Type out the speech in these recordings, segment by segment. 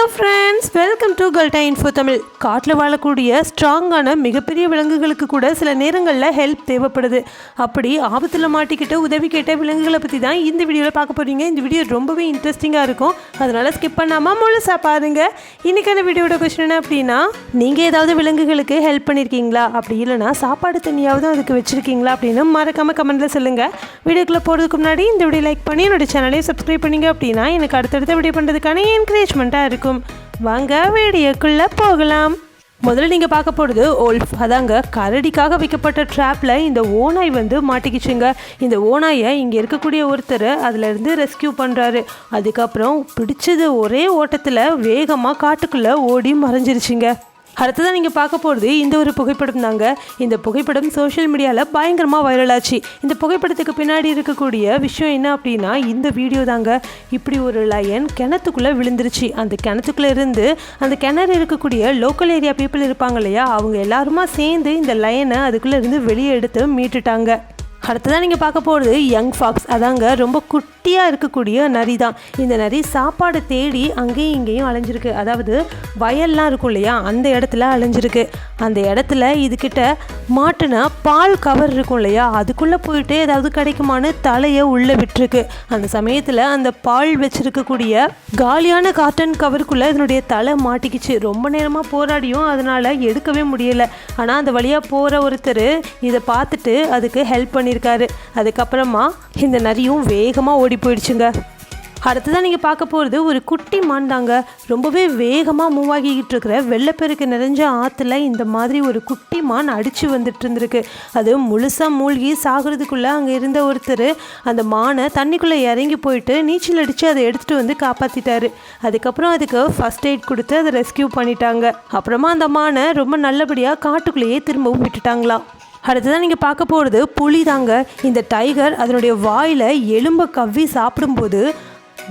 Hello friends, welcome to கல்டா info Tamil. காட்டில் வாழக்கூடிய ஸ்ட்ராங்கான மிகப்பெரிய விலங்குகளுக்கு கூட சில நேரங்களில் ஹெல்ப் தேவைப்படுது. அப்படி ஆபத்தில் மாட்டிக்கிட்டு உதவி கேட்ட விலங்குகளை பற்றி தான் இந்த வீடியோவில் பார்க்க போகிறீங்க. இந்த வீடியோ ரொம்பவே இன்ட்ரெஸ்டிங்காக இருக்கும், அதனால் ஸ்கிப் பண்ணாமல் முழுசாக பாருங்கள். இன்றைக்கான வீடியோட கொஸ்டின் என்ன அப்படின்னா, நீங்கள் ஏதாவது விலங்குகளுக்கு ஹெல்ப் பண்ணியிருக்கீங்களா, அப்படி இல்லைனா சாப்பாடு தண்ணியாவது அதுக்கு வச்சுருக்கீங்களா அப்படின்னு மறக்காமல் கமெண்ட்டில் சொல்லுங்கள். வீடியோக்குள்ளே போகிறதுக்கு முன்னாடி இந்த வீடியோ லைக் பண்ணி என்னோட சேனலையும் சப்ஸ்கிரைப் பண்ணிங்க அப்படின்னா எனக்கு அடுத்தடுத்த வீடியோ பண்ணுறதுக்கான என்கரேஜ்மெண்ட்டாக இருக்கும். வாங்க வீடியோக்குள்ளே போகலாம். முதல்ல நீங்கள் பார்க்க போகிறது ஓல்ஃப். அதாங்க கரடிக்காக வைக்கப்பட்ட ட்ராப்பில் இந்த ஓநாய் மாட்டிக்கிச்சுங்க. இந்த ஓநாயை இங்கே இருக்கக்கூடிய ஒருத்தர் அதிலேருந்து ரெஸ்கியூ பண்ணுறாரு. அதுக்கப்புறம் பிடிச்சது ஒரே ஓட்டத்தில் வேகமாக காட்டுக்குள்ளே ஓடி மறைஞ்சிருச்சுங்க. அடுத்ததான் நீங்கள் பார்க்க போகிறது இந்த ஒரு புகைப்படம் தாங்க. இந்த புகைப்படம் சோஷியல் மீடியாவில் பயங்கரமாக வைரல் ஆச்சு. இந்த புகைப்படத்துக்கு பின்னாடி இருக்கக்கூடிய விஷயம் என்ன அப்படின்னா, இந்த வீடியோ தாங்க. இப்படி ஒரு லயன் கிணத்துக்குள்ளே விழுந்துருச்சு. அந்த கிணத்துக்குள்ளே இருந்து அந்த கிணறு இருக்கக்கூடிய லோக்கல் ஏரியா பீப்புள் இருப்பாங்க இல்லையா, அவங்க எல்லாருமா சேர்ந்து இந்த லயனை அதுக்குள்ளே இருந்து வெளியே எடுத்து மீட்டுட்டாங்க. அடுத்ததான் நீங்கள் பார்க்க போகிறது யங் ஃபாக்ஸ். அதாங்க ரொம்ப குட்டியாக இருக்கக்கூடிய நரி தான். இந்த நரி சாப்பாடு தேடி அங்கேயும் இங்கேயும் அலைஞ்சிருக்கு. அதாவது வயல்லாம் இருக்கும் இல்லையா, அந்த இடத்துல அலைஞ்சிருக்கு. அந்த இடத்துல இதுக்கிட்ட மாட்டுனா பால் கவர் இருக்கும் இல்லையா, அதுக்குள்ளே போயிட்டு ஏதாவது கிடைக்குமான்னு தலையை உள்ளே விட்டுருக்கு. அந்த சமயத்தில் அந்த பால் வச்சுருக்கக்கூடிய காலியான காட்டன் கவருக்குள்ளே இதனுடைய தலை மாட்டிக்கிச்சு. ரொம்ப நேரமாக போராடியும் அதனால் எடுக்கவே முடியலை. ஆனால் அந்த வழியாக போகிற ஒருத்தர் இதை பார்த்துட்டு அதுக்கு ஹெல்ப் பண்ணியிருக்காரு. அதுக்கப்புறமா இந்த நரியும் வேகமாக ஓடி போயிடுச்சுங்க. அடுத்ததான் நீங்கள் பார்க்க போகிறது ஒரு குட்டி மான் தாங்க. ரொம்பவே வேகமாக மூவ் ஆகிக்கிட்டு இருக்கிற வெள்ளப்பெருக்கு நிறைஞ்ச ஆற்றுல இந்த மாதிரி ஒரு குட்டி மான் அடித்து வந்துட்டு இருந்திருக்கு. அது முழுசாக மூழ்கி சாகிறதுக்குள்ளே அங்கே இருந்த ஒருத்தர் அந்த மானை தண்ணிக்குள்ளே இறங்கி போயிட்டு நீச்சல் அடித்து அதை எடுத்துகிட்டு காப்பாற்றிட்டாரு. அதுக்கப்புறம் அதுக்கு ஃபர்ஸ்ட் எய்ட் கொடுத்து அதை ரெஸ்கியூ பண்ணிட்டாங்க. அப்புறமா அந்த மானை ரொம்ப நல்லபடியாக காட்டுக்குள்ளேயே திரும்பவும் விட்டுட்டாங்களாம். அடுத்ததான் நீங்கள் பார்க்க போகிறது புலி தாங்க. இந்த டைகர் அதனுடைய வாயில் எலும்பை கவ்வி சாப்பிடும்போது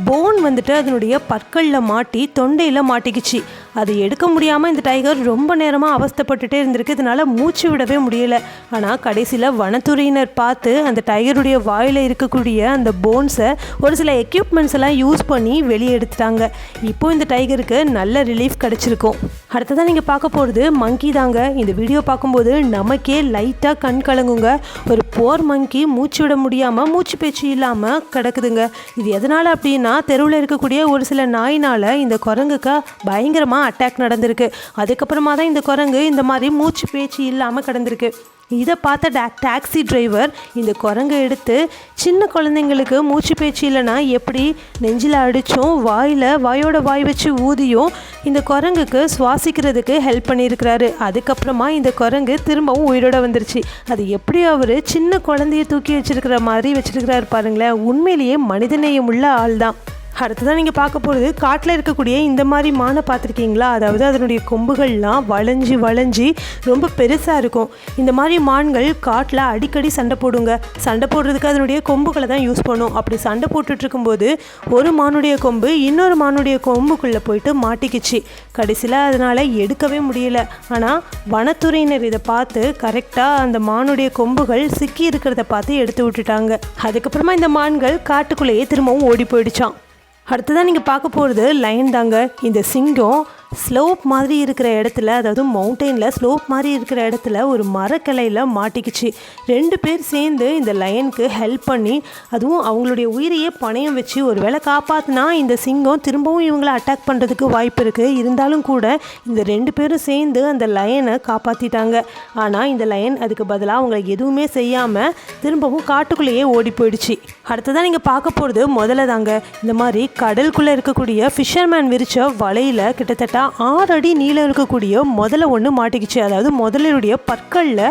போன் அதனுடைய பற்களில் மாட்டி தொண்டையில் மாட்டிக்கிச்சு. அது எடுக்க முடியாமல் இந்த டைகர் ரொம்ப நேரமாக அவஸ்தைப்பட்டுட்டே இருந்திருக்கு. இதனால் மூச்சு விடவே முடியலை. ஆனால் கடைசியில் வனத்துறையினர் பார்த்து அந்த டைகருடைய வாயில் இருக்கக்கூடிய அந்த போன்ஸை ஒரு சில எக்யூப்மெண்ட்ஸ் எல்லாம் யூஸ் பண்ணி வெளியே எடுத்துட்டாங்க. இப்போது இந்த டைகருக்கு நல்ல ரிலீஃப் கிடச்சிருக்கும். அடுத்ததான் நீங்கள் பார்க்க போகிறது மங்கி தாங்க. இந்த வீடியோ பார்க்கும்போது நமக்கே லைட்டாக கண் கலங்குங்க. ஒரு போர் மங்கி மூச்சு விட முடியாமல் மூச்சு பேச்சு இல்லாமல் கிடக்குதுங்க. இது எதனால் அப்படின்னா, தெருவில் இருக்கக்கூடிய ஒரு சில நாயினால் இந்த குரங்குக்கு பயங்கரமாக அட்டாக் நடந்திருக்கு. அதுக்கப்புறமா தான் இந்த குரங்கு இந்த மாதிரி மூச்சு பேச்சு இல்லாமல் கிடந்திருக்கு. இதை பார்த்த டாக்ஸி டிரைவர் இந்த குரங்கை எடுத்து சின்ன குழந்தைங்களுக்கு மூச்சு பேச்சு இல்லைன்னா எப்படி நெஞ்சில் அடித்தும் வாயோட வாய் வச்சு ஊதியும் இந்த குரங்குக்கு சுவாசிக்கிறதுக்கு ஹெல்ப் பண்ணியிருக்கிறாரு. அதுக்கப்புறமா இந்த குரங்கு திரும்பவும் உயிரோட வந்துருச்சு. அது எப்படி அவர் சின்ன குழந்தைய தூக்கி வச்சிருக்கிற மாதிரி வச்சிருக்கிறாரு பாருங்களேன். உண்மையிலேயே மனிதநேயம் உள்ள ஆள் தான். அடுத்ததான் நீங்கள் பார்க்க போகிறது காட்டில் இருக்கக்கூடிய இந்த மாதிரி மானை பார்த்துருக்கீங்களா? அதாவது அதனுடைய கொம்புகள்லாம் வளைஞ்சி ரொம்ப பெருசாக இருக்கும். இந்த மாதிரி மான்கள் காட்டில் அடிக்கடி சண்டை போடுங்க. சண்டை போடுறதுக்கு அதனுடைய கொம்புகளை தான் யூஸ் பண்ணும். அப்படி சண்டை போட்டுட்ருக்கும்போது ஒரு மானுடைய கொம்பு இன்னொரு மானுடைய கொம்புக்குள்ளே போயிட்டு மாட்டிக்கிச்சு. கடைசியில் அதனால் எடுக்கவே முடியல. ஆனால் வனத்துறையினர் இதை பார்த்து கரெக்டாக அந்த மானுடைய கொம்புகள் சிக்கி இருக்கிறத பார்த்து எடுத்து விட்டுட்டாங்க. அதுக்கப்புறமா இந்த மான்கள் காட்டுக்குள்ளேயே திரும்பவும் ஓடி போயிடுச்சான். அடுத்ததான் நீங்கள் பார்க்க போகிறது லயன் தாங்க. இந்த சிங்கம் ஸ்லோப் மாதிரி இருக்கிற இடத்துல, அதாவது மவுண்டெயினில் ஸ்லோப் மாதிரி இருக்கிற இடத்துல ஒரு மரக்கிளையில் மாட்டிக்கிச்சு. 2 பேர் சேர்ந்து இந்த லயனுக்கு ஹெல்ப் பண்ணி, அதுவும் அவங்களுடைய உயிரையே பணயம் வச்சு ஒரு வேளை காப்பாற்றினா இந்த சிங்கம் திரும்பவும் இவங்களை அட்டாக் பண்ணுறதுக்கு வாய்ப்பு இருக்குது. இருந்தாலும் கூட இந்த 2 பேரும் சேர்ந்து அந்த லயனை காப்பாற்றிட்டாங்க. ஆனால் இந்த லயன் அதுக்கு பதிலாக அவங்களை எதுவுமே செய்யாமல் திரும்பவும் காட்டுக்குள்ளேயே ஓடி போயிடுச்சு. அடுத்ததான் நீங்கள் பார்க்க போகிறது முதல்ல தாங்க. இந்த மாதிரி கடலுக்குள்ளே இருக்கக்கூடிய ஃபிஷர்மேன் விரிச்ச வலையில் கிட்டத்தட்ட 6 அடி நீளம் இருக்கக்கூடிய முதல்ல ஒன்று மாட்டிக்கிச்சு. அதாவது முதலுடைய பற்களில்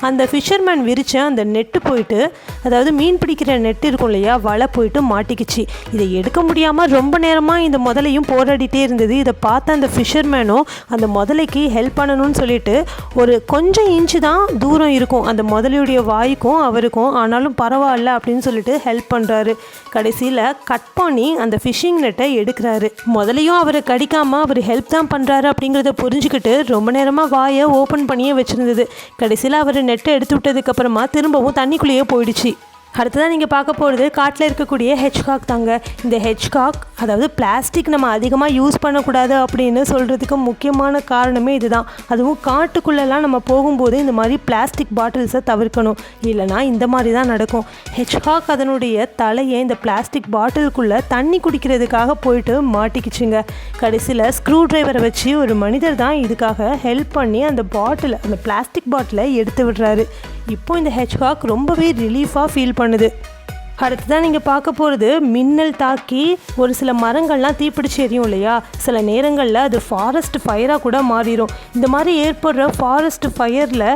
அந்த ஃபிஷர்மேன் விரிச்ச அந்த நெட்டு போயிட்டு, அதாவது மீன் பிடிக்கிற நெட்டு இருக்கும் இல்லையா, வலை போயிட்டு மாட்டிக்கிச்சு. இதை எடுக்க முடியாமல் ரொம்ப நேரமாக இந்த முதலையும் போராடிட்டே இருந்தது. இதை பார்த்த அந்த ஃபிஷர்மேனும் அந்த முதலைக்கு ஹெல்ப் பண்ணணும்னு சொல்லிட்டு ஒரு கொஞ்சம் இன்ச்சு தான் தூரம் இருக்கும் அந்த முதலையுடைய வாய்க்கும் அவருக்கும். ஆனாலும் பரவாயில்ல அப்படின்னு சொல்லிட்டு ஹெல்ப் பண்ணுறாரு. கடைசியில் கட் பண்ணி அந்த ஃபிஷிங் நெட்டை எடுக்கிறாரு. முதலையும் அவரை கடிக்காமல் அவர் ஹெல்ப் தான் பண்ணுறாரு அப்படிங்கிறத புரிஞ்சுக்கிட்டு ரொம்ப நேரமாக வாயை ஓப்பன் பண்ணியே வச்சுருந்தது. கடைசியில் அவர் நெட்டை எடுத்து விட்டதுக்கப்புறமா திரும்பவும் தண்ணிக்குள்ளேயே போயிடுச்சு. அடுத்ததான் நீங்கள் பார்க்க போகிறது காட்டில் இருக்கக்கூடிய ஹெட்ஜ்ஹாக் தாங்க. இந்த ஹெட்ஜ்ஹாக் அதாவது பிளாஸ்டிக் நம்ம அதிகமாக யூஸ் பண்ணக்கூடாது அப்படின்னு சொல்கிறதுக்கு முக்கியமான காரணமே இதுதான். அதுவும் காட்டுக்குள்ளெல்லாம் நம்ம போகும்போது இந்த மாதிரி பிளாஸ்டிக் பாட்டில்ஸை தவிர்க்கணும், இல்லைனா இந்த மாதிரி தான் நடக்கும். ஹெட்ஜ்ஹாக் அதனுடைய தலையை இந்த பிளாஸ்டிக் பாட்டிலுக்குள்ளே தண்ணி குடிக்கிறதுக்காக போயிட்டு மாட்டிக்கிச்சுங்க. கடைசியில் ஸ்க்ரூ டிரைவரை வச்சு ஒரு மனிதர் தான் இதுக்காக ஹெல்ப் பண்ணி அந்த பிளாஸ்டிக் பாட்டிலை எடுத்து விடுறாரு. இப்போ இந்த ஹெட்ஜ்ஹாக் ரொம்பவே ரிலீஃபாக ஃபீல் பண்ணுது. அடுத்ததான் நீங்கள் பார்க்க போகிறது மின்னல் தாக்கி ஒரு சில மரங்கள்லாம் தீப்பிடிச்சு எரியும் இல்லையா, சில நேரங்களில் அது ஃபாரஸ்ட் ஃபயராக கூட மாறிடும். இந்த மாதிரி ஏற்படுற ஃபாரஸ்ட் ஃபயரில்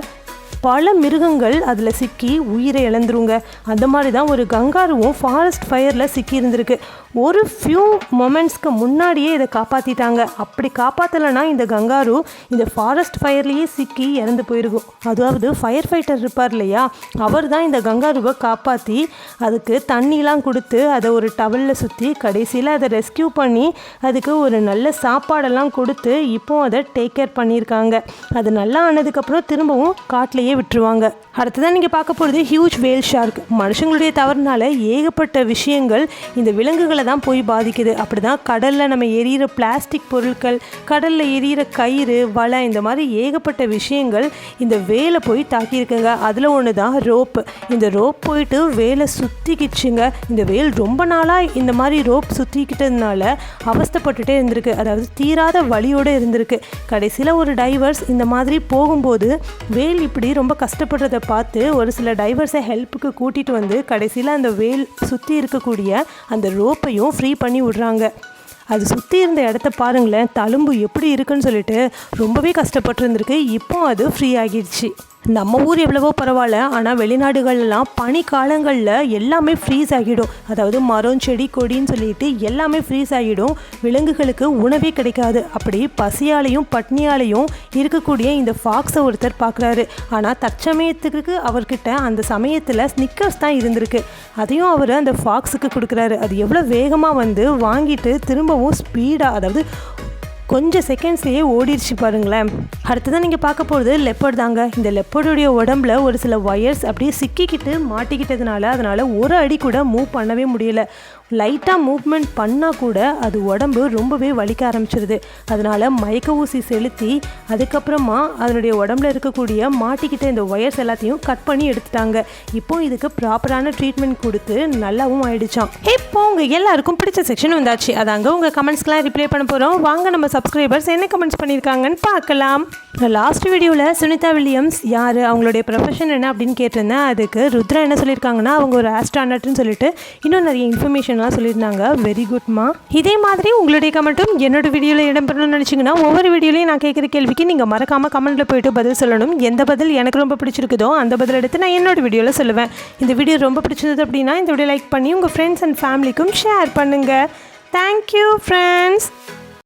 பல மிருகங்கள் அதில் சிக்கி உயிரை இழந்துருங்க. அந்த மாதிரி தான் ஒரு கங்காருவும் ஃபாரஸ்ட் ஃபயரில் சிக்கி இருந்திருக்கு. ஒரு ஃபியூ மொமெண்ட்ஸ்க்கு முன்னாடியே இதை காப்பாற்றிட்டாங்க. அப்படி காப்பாற்றலைன்னா இந்த கங்காரு இந்த ஃபாரஸ்ட் ஃபயர்லேயே சிக்கி இறந்து போயிருக்கும். அதாவது ஃபயர் ஃபைட்டர் இருப்பார் இல்லையா, அவர் தான் இந்த கங்காருவை காப்பாற்றி அதுக்கு தண்ணிலாம் கொடுத்து அதை ஒரு டவலில் சுற்றி கடைசியில் அதை ரெஸ்கியூ பண்ணி அதுக்கு ஒரு நல்ல சாப்பாடெல்லாம் கொடுத்து இப்போ அதை டேக் கேர் பண்ணியிருக்காங்க. அது நல்லா ஆனதுக்கப்புறம் திரும்பவும் காட்டிலேயே விட்டுருவாங்க. அடுத்ததான் நீங்கள் பார்க்க போகிறது ஹியூஜ் வேல் ஷார்க். மனுஷங்களுடைய தவறுனால ஏகப்பட்ட விஷயங்கள் இந்த விலங்குகளை தான் போய் பாதிக்குது. அப்படி தான் கடலில் நம்ம எரியிற பிளாஸ்டிக் பொருட்கள், கடலில் எரியிற கயிறு, வலை, இந்த மாதிரி ஏகப்பட்ட விஷயங்கள் இந்த வேலை போய் தாக்கியிருக்குங்க. அதில் ஒன்று தான் ரோப்பு. இந்த ரோப் போயிட்டு வேலை சுற்றிக்கிச்சுங்க. இந்த வேல் ரொம்ப நாளாக இந்த மாதிரி ரோப் சுற்றிக்கிட்டதுனால அவஸ்தைப்பட்டுட்டே இருந்திருக்கு, அதாவது தீராத வலியோடு இருந்திருக்கு. கடைசியில் ஒரு டைவர்ஸ் இந்த மாதிரி போகும்போது வேல் இப்படி ரொம்ப கஷ்டப்படுறதை பார்த்து ஒரு சில டைவர்ஸை ஹெல்ப்புக்கு கூட்டிகிட்டு வந்து கடைசியில் அந்த வேல் சுற்றி இருக்கக்கூடிய அந்த ரோப்பையும் ஃப்ரீ பண்ணி விடுறாங்க. அது சுற்றி இருந்த இடத்த பாருங்களேன், தழும்பு எப்படி இருக்குன்னு சொல்லிட்டு ரொம்பவே கஷ்டப்பட்டுருந்துருக்கு. இப்போ அது ஃப்ரீ ஆகிடுச்சு. நம்ம ஊர் எவ்வளவோ பரவாயில்ல, ஆனால் வெளிநாடுகள்லாம் பனி காலங்களில் எல்லாமே ஃப்ரீஸ் ஆகிடும். அதாவது மரம், செடி, கொடின்னு சொல்லிட்டு எல்லாமே ஃப்ரீஸ் ஆகிடும். விலங்குகளுக்கு உணவே கிடைக்காது. அப்படி பசியாலையும் பட்னியாலையும் இருக்கக்கூடிய இந்த ஃபாக்ஸை ஒருத்தர் பார்க்குறாரு. ஆனால் தற்சமயத்துக்கு அவர்கிட்ட அந்த சமயத்தில் ஸ்னிக்கர்ஸ் தான் இருந்திருக்கு. அதையும் அவர் அந்த ஃபாக்ஸுக்கு கொடுக்குறாரு. அது எவ்வளோ வேகமாக வந்து வாங்கிட்டு திரும்பவும் ஸ்பீடாக, அதாவது கொஞ்சம் செகண்ட்ஸ்லேயே ஓடிடுச்சு பாருங்களேன். அடுத்ததான் நீங்கள் பார்க்க போகிறது லெப்பர்ட் தாங்க. இந்த லெப்பர்டுடைய உடம்புல ஒரு சில ஒயர்ஸ் அப்படியே சிக்கிக்கிட்டு மாட்டிக்கிட்டதுனால அதனால் ஒரு அடி கூட மூவ் பண்ணவே முடியல. லைட்டாக மூவ்மெண்ட் பண்ணால் கூட அது உடம்பு ரொம்பவே வலிக்க ஆரம்பிச்சிருது. அதனால் மயக்க ஊசி செலுத்தி அதுக்கப்புறமா அதனுடைய உடம்புல இருக்கக்கூடிய மாட்டிக்கிட்ட இந்த ஒயர்ஸ் எல்லாத்தையும் கட் பண்ணி எடுத்துட்டாங்க. இப்போ இதுக்கு ப்ராப்பரான ட்ரீட்மெண்ட் கொடுத்து நல்லாவும் ஆயிடுச்சான். இப்போ உங்கள் எல்லாருக்கும் பிடிச்ச செக்ஷன் வந்தாச்சு. அதாங்க உங்கள் கமெண்ட்ஸ்க்கெலாம் ரிப்ளை பண்ண போகிறோம். வாங்க நம்ம சப்ஸ்கிரைபர்ஸ் என்ன கமெண்ட்ஸ் பண்ணியிருக்காங்கன்னு பார்க்கலாம். லாஸ்ட் வீடியோவில் சுனிதா வில்லியம்ஸ் யார், அவங்களுடைய ப்ரொஃபஷன் என்ன அப்படின்னு கேட்டிருந்தேன். அதுக்கு ருத்ரா என்ன சொல்லியிருக்காங்கன்னா, அவங்க ஒரு ஆஸ்ட்ரானட்னு சொல்லிட்டு இன்னும் நிறைய இன்ஃபர்மேஷன்லாம் சொல்லியிருந்தாங்க. வெரி குட்மா. இதே மாதிரி உங்களுடைய கமெண்ட்டும் என்னோட வீடியோவில் இடம்பெறணும்னு நினச்சிங்கன்னா ஒவ்வொரு வீடியோலையும் நான் கேட்குற கேள்விக்கு நீங்கள் மறக்காமல் கமெண்ட்டில் போய்ட்டு பதில் சொல்லணும். எந்த பதில் எனக்கு ரொம்ப பிடிச்சிருக்குதோ அந்த பதில் எடுத்து நான் என்னோட வீடியோவில் சொல்லுவேன். இந்த வீடியோ ரொம்ப பிடிச்சிருந்தது அப்படின்னா இந்த வீடியோ லைக் பண்ணி உங்கள் ஃப்ரெண்ட்ஸ் அண்ட் ஃபேமிலிக்கும் ஷேர் பண்ணுங்கள். Thank you friends.